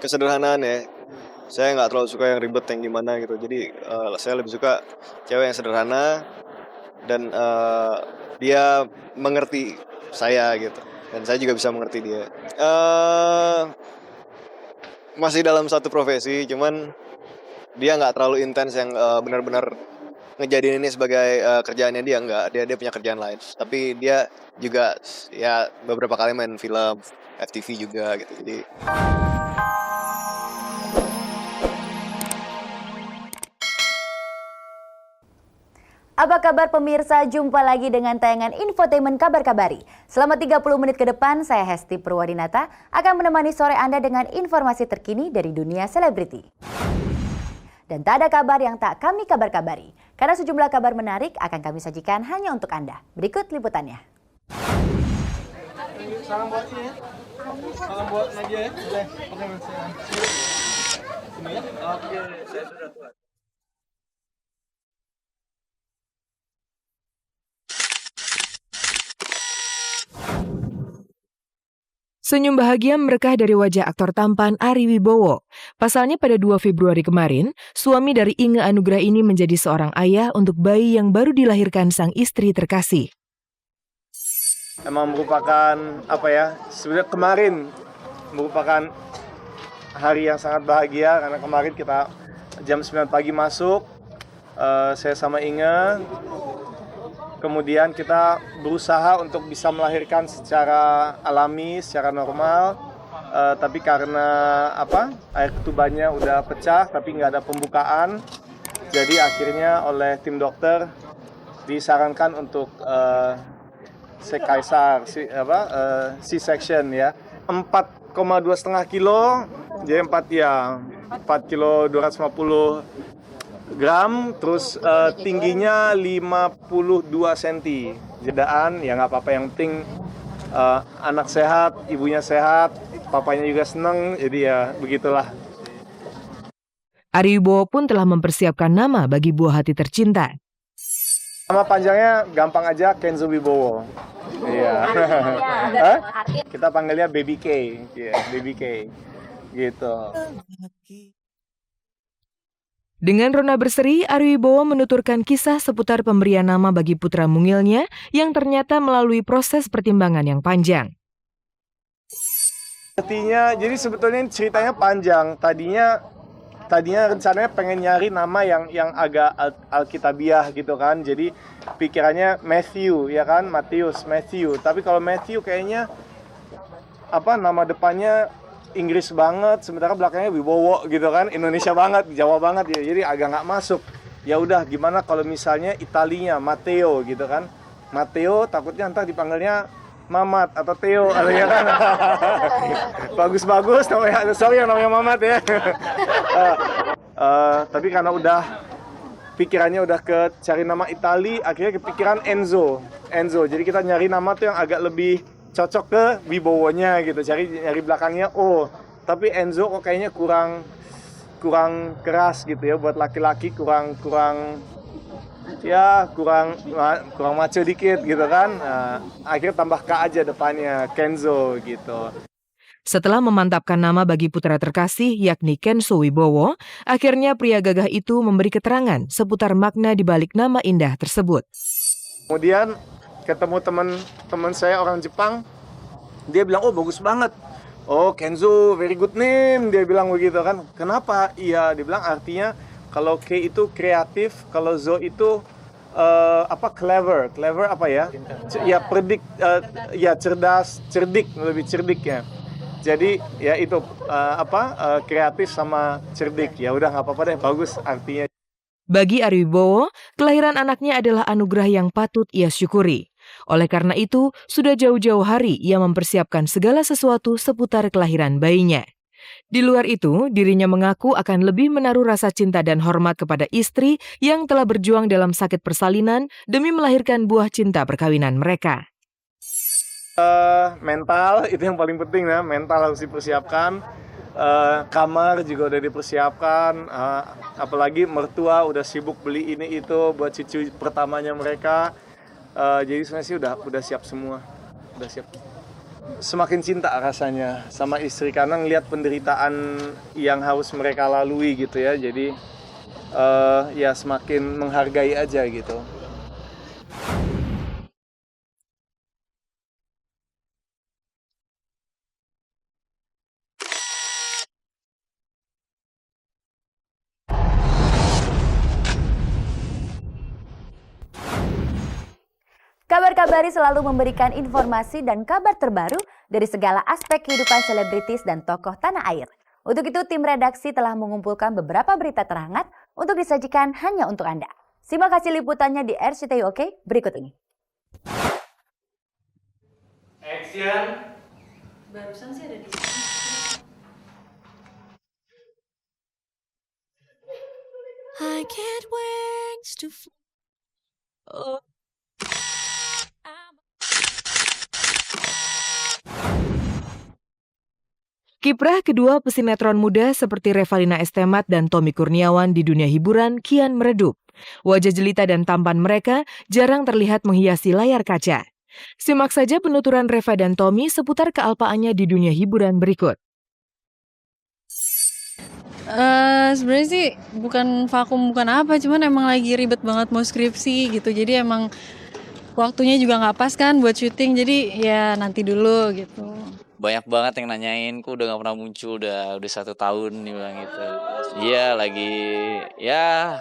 Kesederhanaan ya, saya nggak terlalu suka yang ribet yang gimana gitu. Jadi, saya lebih suka cewek yang sederhana dan, dia mengerti saya gitu, dan saya juga bisa mengerti dia. Masih dalam satu profesi, cuman dia nggak terlalu intens yang, benar-benar ngejadiin ini sebagai, kerjaannya dia, nggak. Dia dia punya kerjaan lain. Tapi dia juga ya beberapa kali main film, FTV juga gitu. Jadi Apa kabar pemirsa? Jumpa lagi dengan tayangan Infotainment Kabar Kabari. Selama 30 menit ke depan, saya Hesti Purwadinata akan menemani sore Anda dengan informasi terkini dari dunia selebriti. Dan tak ada kabar yang tak kami kabar-kabari, karena sejumlah kabar menarik akan kami sajikan hanya untuk Anda. Berikut liputannya. Salam buat ini ya. Salam buat Nadia ya. Oke, sini ya. Oke, saya sudah buat. Senyum bahagia merekah dari wajah aktor tampan Ari Wibowo. Pasalnya pada 2 Februari kemarin, suami dari Inge Anugrah ini menjadi seorang ayah untuk bayi yang baru dilahirkan sang istri terkasih. Emang merupakan sebenarnya kemarin merupakan hari yang sangat bahagia karena kemarin kita jam 9 pagi masuk, saya sama Inge. Kemudian kita berusaha untuk bisa melahirkan secara alami, secara normal, tapi karena air ketubannya udah pecah, tapi nggak ada pembukaan, jadi akhirnya oleh tim dokter disarankan untuk sekaisar, C-section ya, 4,2,5 kilo, jadi 4 kilo 250 gram, terus tingginya 52 cm. Jedaan ya nggak apa-apa, yang penting anak sehat, ibunya sehat, papanya juga seneng, jadi ya begitulah. Ari Wibowo pun telah mempersiapkan nama bagi buah hati tercinta. Nama panjangnya gampang aja, Kenzo Wibowo. Iya. Kita panggilnya Baby K, ya, Baby K, gitu. Dengan rona berseri, Ari Wibowo menuturkan kisah seputar pemberian nama bagi putra mungilnya yang ternyata melalui proses pertimbangan yang panjang. Jadi sebetulnya ceritanya panjang. Tadinya rencananya pengen nyari nama yang agak alkitabiah gitu kan. Jadi pikirannya Matthew ya kan, Matthew. Tapi kalau Matthew kayaknya nama depannya Inggris banget, sementara belakangnya Wibowo gitu kan, Indonesia banget, Jawa banget ya, jadi agak nggak masuk. Ya udah, gimana kalau misalnya Italinya Matteo gitu kan, Matteo takutnya ntar dipanggilnya Mamat atau Theo, ya kan. Bagus namanya, sorry yang namanya Mamat ya. Tapi karena udah pikirannya udah ke cari nama Itali, akhirnya kepikiran Enzo. Jadi kita nyari nama tuh yang agak lebih cocok ke Wibowo-nya gitu, nyari belakangnya tapi Enzo kok kayaknya kurang keras gitu ya, buat laki-laki kurang macho dikit gitu kan. Akhirnya tambah K aja depannya, Kenzo gitu. Setelah memantapkan nama bagi putra terkasih yakni Kenzo Wibowo, akhirnya pria gagah itu memberi keterangan seputar makna di balik nama indah tersebut. Kemudian ketemu teman saya orang Jepang, dia bilang bagus banget, Kenzo very good name, dia bilang begitu kan. Kenapa? Iya, dia bilang artinya kalau K itu kreatif, kalau Zo itu clever apa ya? Ya cerdas, lebih cerdik ya. Jadi ya itu kreatif sama cerdik. Ya udah nggak apa-apa deh, bagus artinya. Bagi Ari Wibowo, kelahiran anaknya adalah anugerah yang patut ia syukuri. Oleh karena itu, sudah jauh-jauh hari ia mempersiapkan segala sesuatu seputar kelahiran bayinya. Di luar itu, dirinya mengaku akan lebih menaruh rasa cinta dan hormat kepada istri yang telah berjuang dalam sakit persalinan demi melahirkan buah cinta perkawinan mereka. Mental itu yang paling penting ya, mental harus dipersiapkan. Kamar juga udah dipersiapkan, apalagi mertua udah sibuk beli ini itu buat cucu pertamanya mereka. Jadi sebenarnya sih udah siap semua, udah siap. semakin cinta rasanya sama istri karena ngelihat penderitaan yang harus mereka lalui gitu ya. Jadi ya semakin menghargai aja gitu. Kabar Kabari selalu memberikan informasi dan kabar terbaru dari segala aspek kehidupan selebritis dan tokoh tanah air. Untuk itu, tim redaksi telah mengumpulkan beberapa berita terhangat untuk disajikan hanya untuk Anda. Simak hasil liputannya di RCTI OK berikut ini. Action. Barusan sih ada di sini. I can't wait to oh. Kiprah kedua pesinetron muda seperti Revalina S. Temat dan Tommy Kurniawan di dunia hiburan kian meredup. Wajah jelita dan tampan mereka jarang terlihat menghiasi layar kaca. Simak saja penuturan Reva dan Tommy seputar kealpaannya di dunia hiburan berikut. Sebenarnya sih bukan vakum bukan apa, cuman emang lagi ribet banget mau skripsi gitu. Jadi emang waktunya juga nggak pas kan buat syuting. Jadi ya nanti dulu gitu. Banyak banget yang nanyain, kok udah gak pernah muncul, udah 1 tahun nih bilang gitu. Iya lagi, ya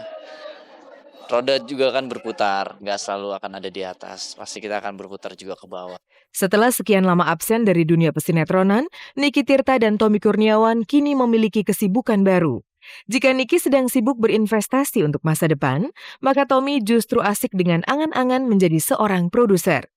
roda juga kan berputar, gak selalu akan ada di atas, pasti kita akan berputar juga ke bawah. Setelah sekian lama absen dari dunia pesinetronan, Niki Tirta dan Tommy Kurniawan kini memiliki kesibukan baru. Jika Niki sedang sibuk berinvestasi untuk masa depan, maka Tommy justru asik dengan angan-angan menjadi seorang produser.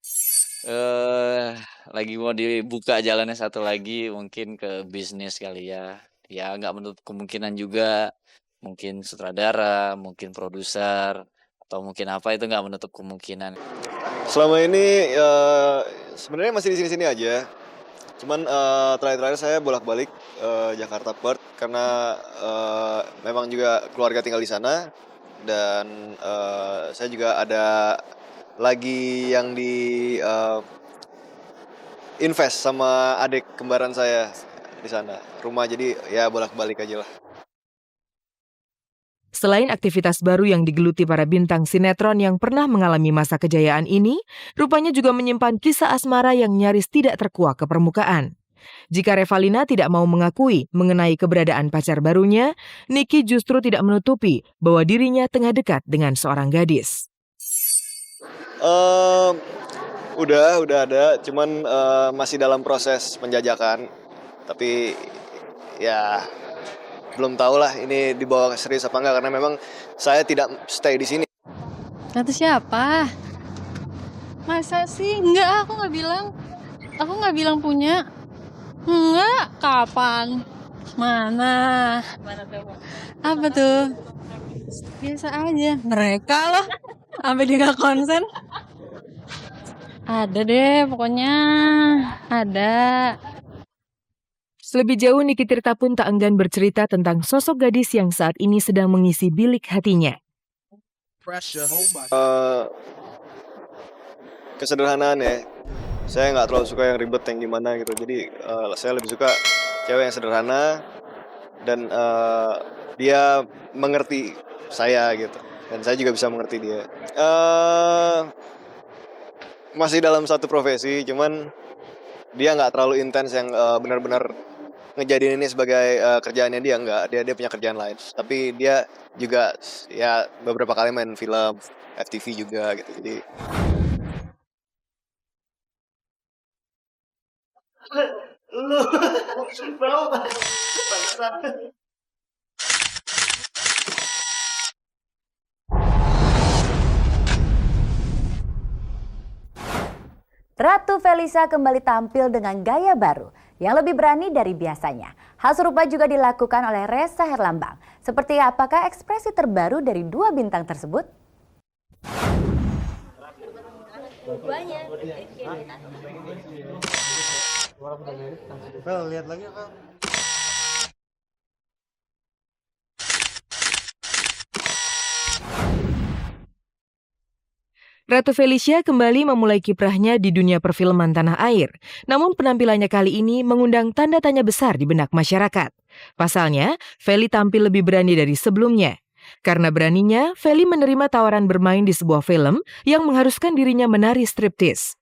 Lagi mau dibuka jalannya satu lagi, mungkin ke bisnis kali ya. Ya nggak menutup kemungkinan juga, mungkin sutradara, mungkin produser, atau mungkin apa, itu nggak menutup kemungkinan. Selama ini sebenarnya masih di sini-sini aja. Cuman terakhir-terakhir saya bolak-balik Jakarta Perth karena memang juga keluarga tinggal di sana dan saya juga ada lagi yang di invest sama adik kembaran saya di sana rumah, jadi ya bolak-balik aja lah. Selain aktivitas baru yang digeluti para bintang sinetron yang pernah mengalami masa kejayaan ini, rupanya juga menyimpan kisah asmara yang nyaris tidak terkuak ke permukaan. Jika Revalina tidak mau mengakui mengenai keberadaan pacar barunya, Niki justru tidak menutupi bahwa dirinya tengah dekat dengan seorang gadis. Udah ada, cuman masih dalam proses penjajakan. Tapi ya belum tahu lah ini dibawa serius apa enggak karena memang saya tidak stay di sini. Kata siapa? Masa sih? Enggak, aku nggak bilang. Aku nggak bilang punya. Enggak, kapan? Mana tuh? Apa tuh? Biasa aja. Mereka loh. Sampai dia nggak konsen. Ada deh, pokoknya ada. Lebih jauh, Niki Tirta pun tak enggan bercerita tentang sosok gadis yang saat ini sedang mengisi bilik hatinya. Kesederhanaan ya. Saya nggak terlalu suka yang ribet yang gimana gitu. Jadi saya lebih suka cewek yang sederhana dan dia mengerti saya gitu. Dan saya juga bisa mengerti dia. Masih dalam satu profesi, cuman dia nggak terlalu intens yang benar-benar ngejadiin ini sebagai kerjaannya dia, nggak. Dia punya kerjaan lain. Tapi dia juga ya beberapa kali main film, FTV juga gitu. Jadi Ratu Felisa kembali tampil dengan gaya baru yang lebih berani dari biasanya. Hal serupa juga dilakukan oleh Ressa Herlambang. Seperti apakah ekspresi terbaru dari dua bintang tersebut? Lihat lagi apa? Ratu Felicia kembali memulai kiprahnya di dunia perfilman tanah air. Namun penampilannya kali ini mengundang tanda tanya besar di benak masyarakat. Pasalnya, Feli tampil lebih berani dari sebelumnya. Karena beraninya, Feli menerima tawaran bermain di sebuah film yang mengharuskan dirinya menari striptease.